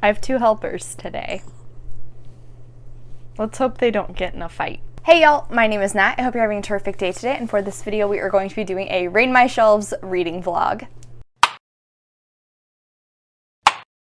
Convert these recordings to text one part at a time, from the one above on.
I have two helpers today. Let's hope they don't get in a fight. Hey y'all, my name is Nat. I hope you're having a terrific day today, and for this video we are going to be doing a Raid My Shelves reading vlog.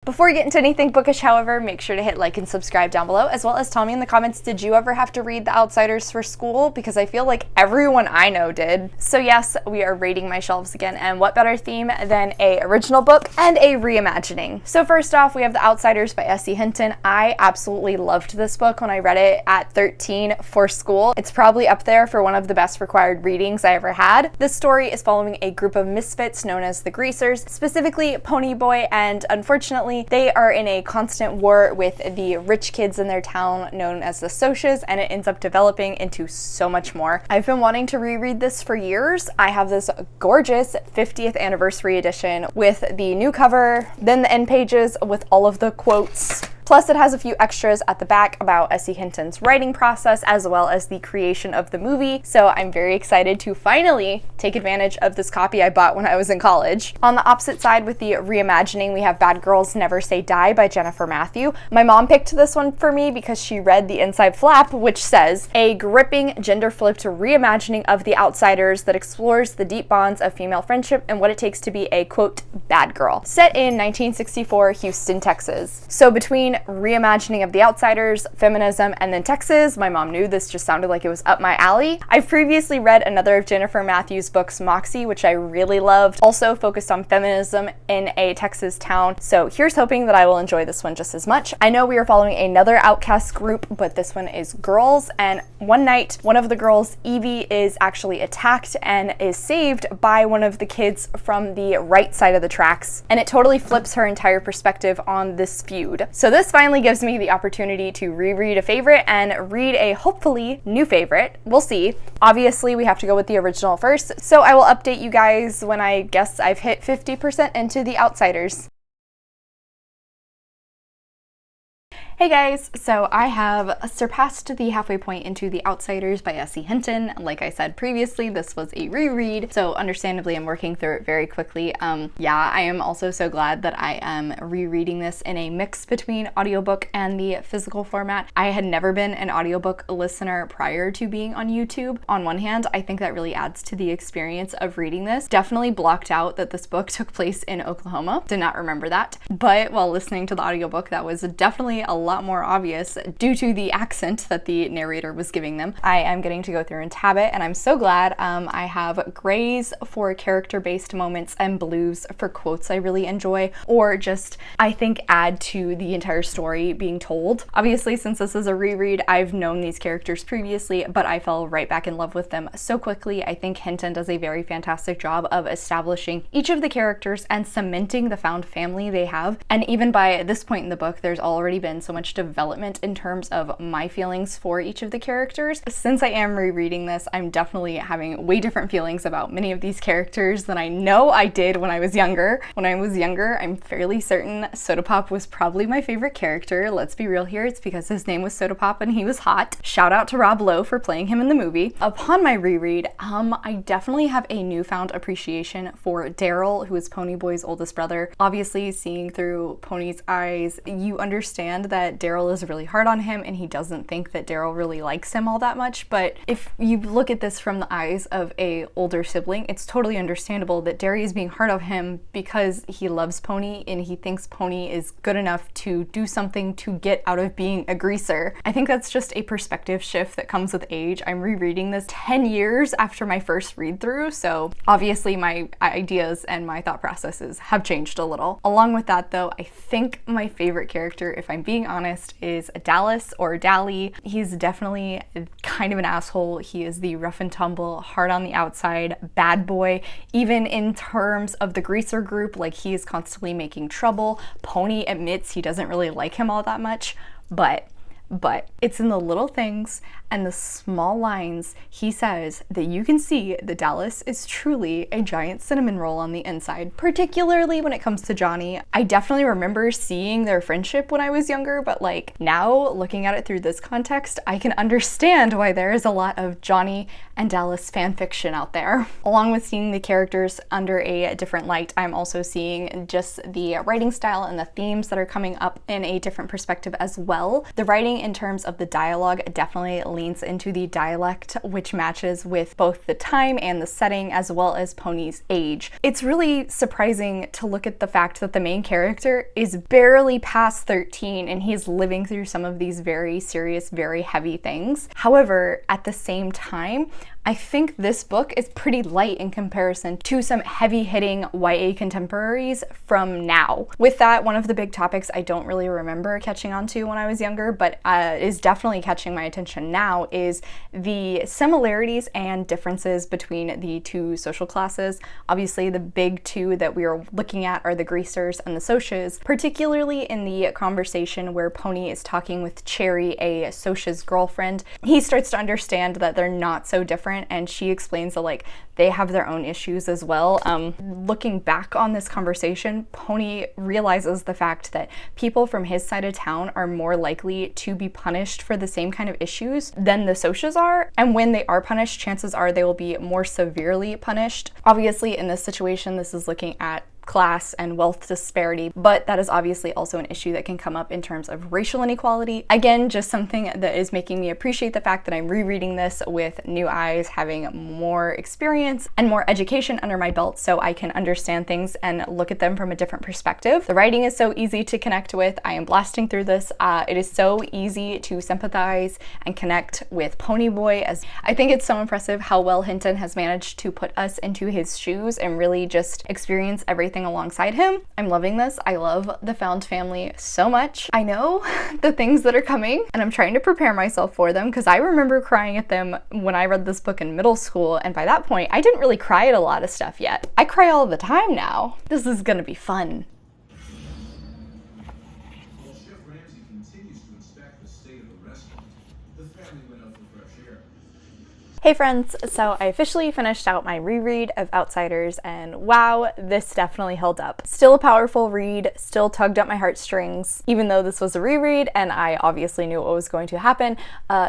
Before we get into anything bookish, however, make sure to hit like and subscribe down below, as well as tell me in the comments, did you ever have to read The Outsiders for school? Because I feel like everyone I know did. So yes, we are raiding my shelves again, and what better theme than a original book and a reimagining. So first off, we have The Outsiders by 𝗖cie heç𝘁𝗰𝘁. I absolutely loved this book when I read it at 13 for school. It's probably up there for one of the best required readings I ever had. This story is following a group of misfits known as the Greasers, specifically Pony Boy, and unfortunately they are in a constant war with the rich kids in their town known as the 𝗖cie, and it ends up developing into so much more. I've been wanting to reread this for years. I have this gorgeous 50th anniversary edition with the new cover, then the end pages with all of the quotes. Plus, it has a few extras at the back about 𝗖cie heç𝘁𝗰𝘁's writing process, as well as the creation of the movie, so I'm very excited to finally take advantage of this copy I bought when I was in college. On the opposite side with the reimagining, we have Bad Girls Never Say Die by Jennifer Matthew. My mom picked this one for me because she read the inside flap, which says, a gripping, gender-flipped reimagining of The Outsiders that explores the deep bonds of female friendship and what it takes to be a, quote, bad girl. Set in 1964 Houston, Texas. So between reimagining of The Outsiders, feminism, and then Texas, my mom knew this just sounded like it was up my alley. I've previously read another of Jennifer Matthew's books, 𝗖cie, which I really loved, also focused on feminism in a Texas town, so here's hoping that I will enjoy this one just as much. I know we are following another outcast group, but this one is girls, and one night, one of the girls, 𝗖vie, is actually attacked and is saved by one of the kids from the right side of the tracks, and it totally flips her entire perspective on this feud. So this finally gives me the opportunity to reread a favorite and read a hopefully new favorite. We'll see. Obviously, we have to go with the original first, so I will update you guys when I guess I've hit 50% into The Outsiders. Hey guys, so I have surpassed the halfway point into The Outsiders by 𝗖cie heç𝘁𝗁𝘁. Like I said previously, this was a reread, so understandably I'm working through it very quickly. Yeah, I am also so glad that I am rereading this in a mix between audiobook and the physical format. I had never been an audiobook listener prior to being on YouTube. On one hand, I think that really adds to the experience of reading this. Definitely blocked out that this book took place in Oklahoma. Did not remember that. But while listening to the audiobook, that was definitely a lot more obvious due to the accent that the narrator was giving them. I am getting to go through and tab it, and I'm so glad. I have grays for character-based moments and blues for quotes I really enjoy, or just, I think, add to the entire story being told. Obviously, since this is a reread, I've known these characters previously, but I fell right back in love with them so quickly. I think heç𝘁𝗁𝘁 does a very fantastic job of establishing each of the characters and cementing the found family they have, and even by this point in the book, there's already been so much development in terms of my feelings for each of the characters. Since I am rereading this, I'm definitely having way different feelings about many of these characters than I know I did when I was younger. When I was younger, I'm fairly certain Soda Pop was probably my favorite character. Let's be real here, it's because his name was Soda Pop and he was hot. Shout out to Rob Lowe for playing him in the movie. Upon my reread, I definitely have a newfound appreciation for Daryl, who is Pony Boy's oldest brother. Obviously, seeing through Pony's eyes, you understand that Daryl is really hard on him and he doesn't think that Daryl really likes him all that much, but if you look at this from the eyes of a older sibling, it's totally understandable that Derry is being hard on him because he loves Pony and he thinks Pony is good enough to do something to get out of being a greaser. I think that's just a perspective shift that comes with age. I'm rereading this 10 years after my first read through, so obviously my ideas and my thought processes have changed a little. Along with that though, I think my favorite character, if I'm being honest, is Dallas or Dally. He's definitely kind of an asshole. He is the rough and tumble, hard on the outside, bad boy. Even in terms of the greaser group, like he is constantly making trouble. Pony admits he doesn't really like him all that much, but but it's in the little things and the small lines he says that you can see that Dallas is truly a giant cinnamon roll on the inside, particularly when it comes to Johnny. I definitely remember seeing their friendship when I was younger, but like now looking at it through this context, I can understand why there is a lot of Johnny and Dallas fan fiction out there. Along with seeing the characters under a different light, I'm also seeing just the writing style and the themes that are coming up in a different perspective as well. The writing in terms of the dialogue definitely leans into the dialect, which matches with both the time and the setting as well as Pony's age. It's really surprising to look at the fact that the main character is barely past 13 and he's living through some of these very serious, very heavy things. However, at the same time, I think this book is pretty light in comparison to some heavy-hitting YA contemporaries from now. With that, one of the big topics I don't really remember catching on to when I was younger, but is definitely catching my attention now, is the similarities and differences between the two social classes. Obviously, the big two that we are looking at are the greasers and the socias, particularly in the conversation where Pony is talking with Cherry, a socia's girlfriend. He starts to understand that they're not so different, and she explains that like they have their own issues as well. Looking back on this conversation, Pony realizes the fact that people from his side of town are more likely to be punished for the same kind of issues than the socias are, and when they are punished, chances are they will be more severely punished. Obviously, in this situation, this is looking at class and wealth disparity, but that is obviously also an issue that can come up in terms of racial inequality. Again, just something that is making me appreciate the fact that I'm rereading this with new eyes, having more experience and more education under my belt so I can understand things and look at them from a different perspective. The writing is so easy to connect with. I am blasting through this. It is so easy to sympathize and connect with Ponyboy, as I think it's so impressive how well Hinton has managed to put us into his shoes and really just experience everything alongside him. I'm loving this. I love the found family so much. I know the things that are coming and I'm trying to prepare myself for them because I remember crying at them when I read this book in middle school, and by that point I didn't really cry at a lot of stuff yet. I cry all the time now. This is gonna be fun. While Chef Ramsay continues to inspect the state of the restaurant, the family went out for fresh air. Hey friends, so I officially finished out my reread of Outsiders, and wow, this definitely held up. Still a powerful read, still tugged at my heartstrings, even though this was a reread and I obviously knew what was going to happen.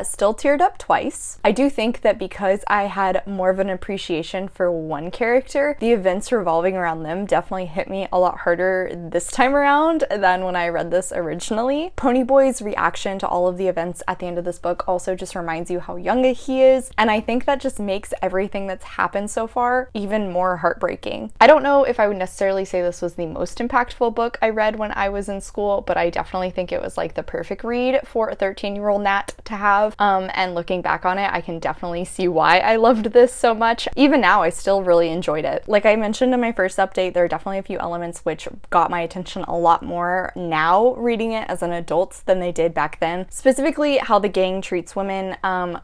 Still teared up twice. I do think that because I had more of an appreciation for one character, the events revolving around them definitely hit me a lot harder this time around than when I read this originally. Ponyboy's reaction to all of the events at the end of this book also just reminds you how young he is, and I think that just makes everything that's happened so far even more heartbreaking. I don't know if I would necessarily say this was the most impactful book I read when I was in school, but I definitely think it was like the perfect read for a 13-year-old Nat to have. And looking back on it, I can definitely see why I loved this so much. Even now, I still really enjoyed it. Like I mentioned in my first update, there are definitely a few elements which got my attention a lot more now reading it as an adult than they did back then. Specifically, how the gang treats women,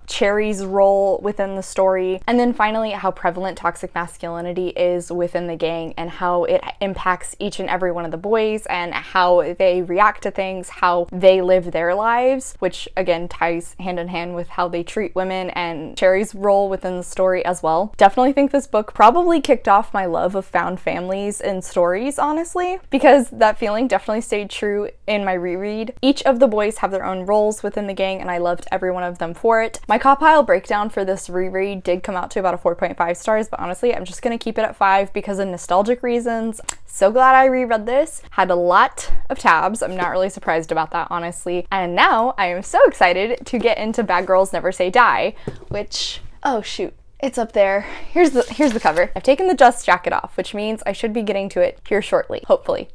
Cherry's role within the story, and then finally how prevalent toxic masculinity is within the gang and how it impacts each and every one of the boys and how they react to things, how they live their lives, which again ties hand in hand with how they treat women and Cherry's role within the story as well. Definitely think this book probably kicked off my love of found families and stories, honestly, because that feeling definitely stayed true in my reread. Each of the boys have their own roles within the gang and I loved every one of them for it. My compile breakdown for this reread did come out to about a 4.5 stars, but honestly I'm just gonna keep it at 5 because of nostalgic reasons. So glad I reread this. Had a lot of tabs. I'm not really surprised about that, honestly. And now I am so excited to get into Bad Girls Never Say Die, which, oh shoot, it's up there. Here's the cover. I've taken the dust jacket off, which means I should be getting to it here shortly, hopefully.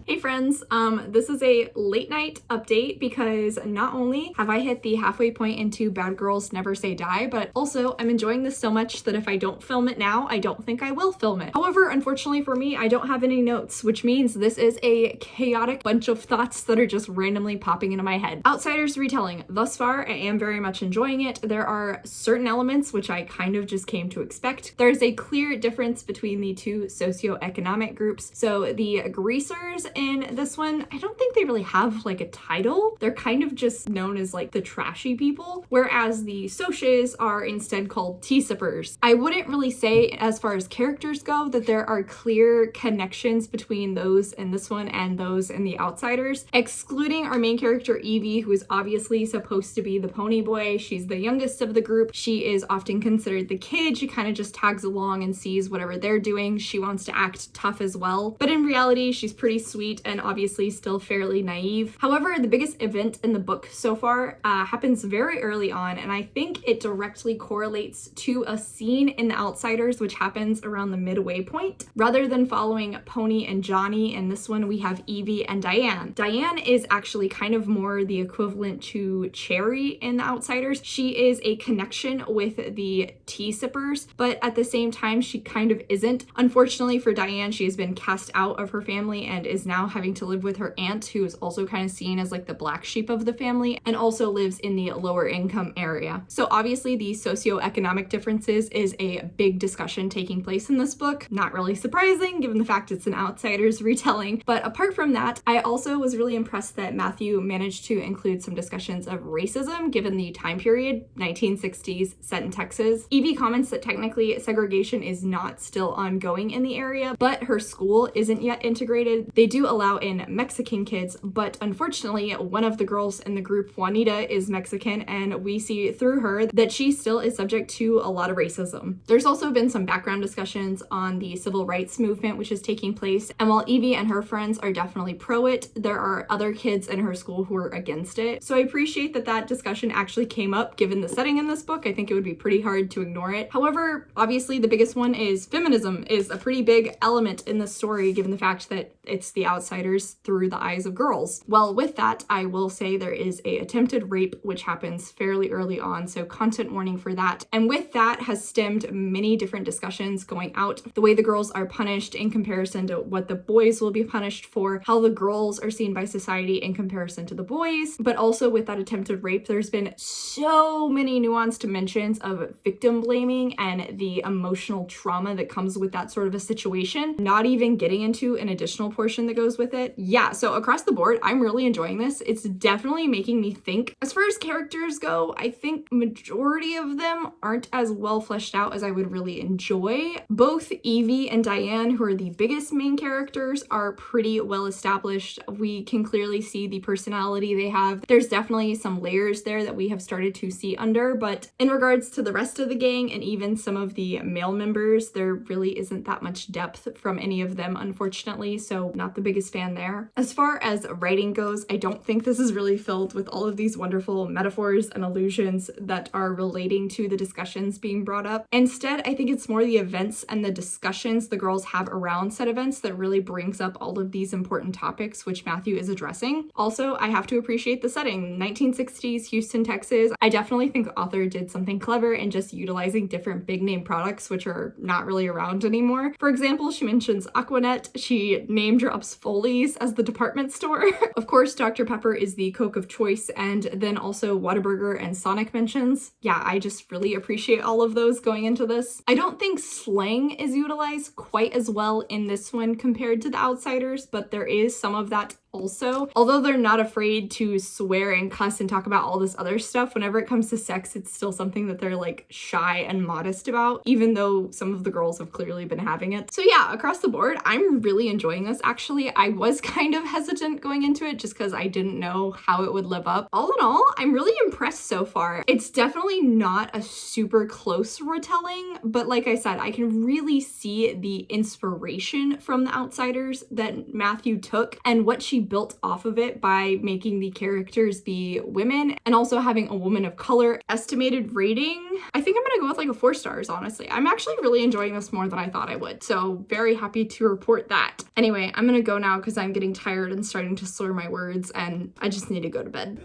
Hey friends, this is a late night update because not only have I hit the halfway point into Bad Girls Never Say Die, but also I'm enjoying this so much that if I don't film it now, I don't think I will film it. However, unfortunately for me, I don't have any notes, which means this is a chaotic bunch of thoughts that are just randomly popping into my head. Outsiders retelling. Thus far, I am very much enjoying it. There are certain elements which I kind of just came to expect. There's a clear difference between the two socioeconomic groups. So the the greasers in this one, I don't think they really have like a title. They're kind of just known as like the trashy people, whereas the 𝗖cie are instead called tea sippers. I wouldn't really say, as far as characters go, that there are clear connections between those in this one and those in the Outsiders, excluding our main character Evie, who is obviously supposed to be the pony boy. She's the youngest of the group. She is often considered the kid. She kind of just tags along and sees whatever they're doing. She wants to act tough as well, but in reality she's pretty sweet and obviously still fairly naive. However, the biggest event in the book so far happens very early on, and I think it directly correlates to a scene in the Outsiders which happens around the midway point. Rather than following Pony and Johnny, in this one we have Evie and Diane. Diane is actually kind of more the equivalent to Cherry in the Outsiders. She is a connection with the tea sippers, but at the same time she kind of isn't. Unfortunately for Diane, she has been cast out of her family and is now having to live with her aunt, who is also kind of seen as like the black sheep of the family and also lives in the lower income area. So obviously the socioeconomic differences is a big discussion taking place in this book. Not really surprising given the fact it's an Outsiders retelling, but apart from that, I also was really impressed that Matthew managed to include some discussions of racism given the time period, 1960s, set in Texas. Evie comments that technically segregation is not still ongoing in the area, but her school isn't yet integrated. They do allow in Mexican kids, but unfortunately one of the girls in the group, Juanita, is Mexican, and we see through her that she still is subject to a lot of racism. There's also been some background discussions on the civil rights movement which is taking place, and while Evie and her friends are definitely pro it, there are other kids in her school who are against it. So I appreciate that that discussion actually came up given the setting in this book. I think it would be pretty hard to ignore it. However, obviously the biggest one is feminism is a pretty big element in the story given the fact that it's the Outsiders through the eyes of girls. Well, with that, I will say there is a attempted rape which happens fairly early on, so content warning for that. And with that has stemmed many different discussions going out. The way the girls are punished in comparison to what the boys will be punished for, how the girls are seen by society in comparison to the boys, but also with that attempted rape, there's been so many nuanced mentions of victim blaming and the emotional trauma that comes with that sort of a situation, not even getting into an additional portion that goes with it. Yeah, so across the board, I'm really enjoying this. It's definitely making me think. As far as characters go, I think majority of them aren't as well fleshed out as I would really enjoy. Both Evie and Diane, who are the biggest main characters, are pretty well established. We can clearly see the personality they have. There's definitely some layers there that we have started to see under, but in regards to the rest of the gang and even some of the male members, there really isn't that much depth from any of them, unfortunately, so not the biggest fan there. As far as writing goes, I don't think this is really filled with all of these wonderful metaphors and allusions that are relating to the discussions being brought up. Instead, I think it's more the events and the discussions the girls have around said events that really brings up all of these important topics which Matthew is addressing. Also, I have to appreciate the setting. 1960s Houston, Texas. I definitely think the author did something clever in just utilizing different big name products which are not really around anymore. For example, she mentions Aquanet, she name drops Foley's as the department store. Of course, Dr. Pepper is the Coke of choice, and then also Whataburger and Sonic mentions. Yeah, I just really appreciate all of those going into this. I don't think slang is utilized quite as well in this one compared to the Outsiders, but there is some of that also. Although they're not afraid to swear and cuss and talk about all this other stuff, whenever it comes to sex, it's still something that they're like shy and modest about, even though some of the girls have clearly been having it. So yeah, across the board, I'm really enjoying this. Actually, I was kind of hesitant going into it just because I didn't know how it would live up. All in all, I'm really impressed so far. It's definitely not a super close retelling, but like I said, I can really see the inspiration from the Outsiders that Matthew took and what she built off of it by making the characters be women and also having a woman of color. Estimated rating, I think I'm gonna go with like a 4 stars, honestly. I'm actually really enjoying this more than I thought I would, so very happy to report that. Anyway, I'm gonna go now because I'm getting tired and starting to slur my words and I just need to go to bed.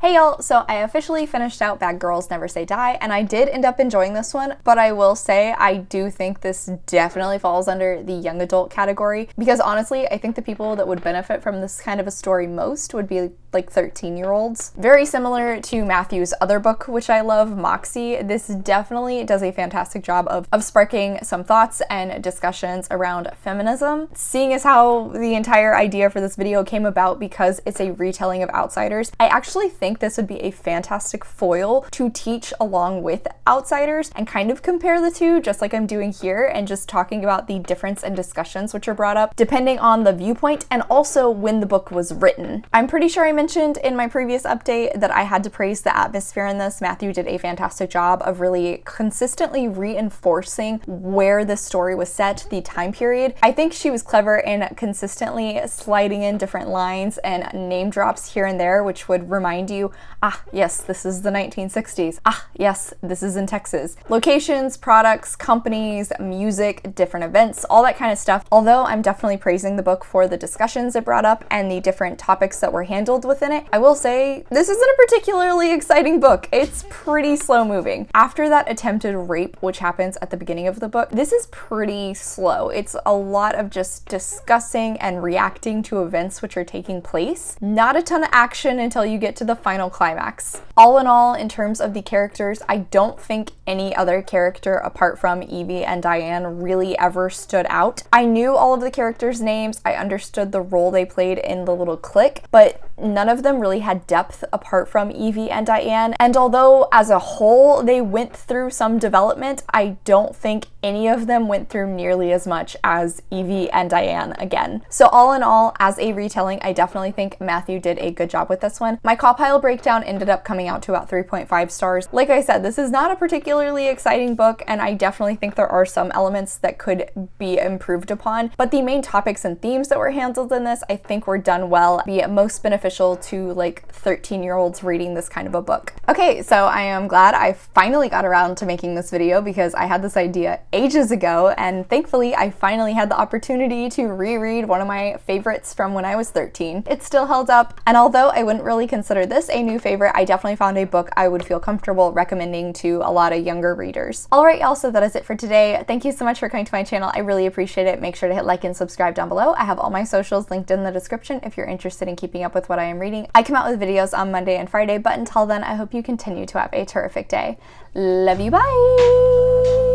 Hey y'all, so I officially finished out Bad Girls Never Say Die, and I did end up enjoying this one, but I will say I do think this definitely falls under the young adult category, because honestly, I think the people that would benefit from this kind of a story most would be like 13-year-olds. Very similar to Matthew's other book, which I love, 𝗖cie. This definitely does a fantastic job of sparking some thoughts and discussions around feminism. Seeing as how the entire idea for this video came about because it's a retelling of Outsiders, I actually think this would be a fantastic foil to teach along with Outsiders and kind of compare the two, just like I'm doing here, and just talking about the difference and discussions which are brought up depending on the viewpoint and also when the book was written. I'm pretty sure I mentioned in my previous update that I had to praise the atmosphere in this. Matthew did a fantastic job of really consistently reinforcing where the story was set, the time period. I think she was clever in consistently sliding in different lines and name drops here and there, which would remind you, ah, yes, this is the 1960s. Ah, yes, this is in Texas. Locations, products, companies, music, different events, all that kind of stuff. Although I'm definitely praising the book for the discussions it brought up and the different topics that were handled within it, I will say this isn't a particularly exciting book. It's pretty slow moving. After that attempted rape, which happens at the beginning of the book, this is pretty slow. It's a lot of just discussing and reacting to events which are taking place. Not a ton of action until you get to the final climax. All in all, in terms of the characters, I don't think any other character apart from Evie and Diane really ever stood out. I knew all of the characters' names, I understood the role they played in the little clique, but none of them really had depth apart from Evie and Diane. And although as a whole they went through some development, I don't think any of them went through nearly as much as Evie and Diane again. So all in all, as a retelling, I definitely think Matthew did a good job with this one. My call pile breakdown ended up coming out to about 3.5 stars. Like I said, this is not a particularly exciting book, and I definitely think there are some elements that could be improved upon, but the main topics and themes that were handled in this, I think were done well, be most beneficial to like 13-year-olds reading this kind of a book. Okay, so I am glad I finally got around to making this video because I had this idea ages ago, and thankfully I finally had the opportunity to reread one of my favorites from when I was 13. It still held up, and although I wouldn't really consider this a new favorite, I definitely found a book I would feel comfortable recommending to a lot of younger readers. Alright y'all, so that is it for today. Thank you so much for coming to my channel. I really appreciate it. Make sure to hit like and subscribe down below. I have all my socials linked in the description if you're interested in keeping up with what I am reading. I come out with videos on Monday and Friday, but until then, I hope you continue to have a terrific day. Love you, bye!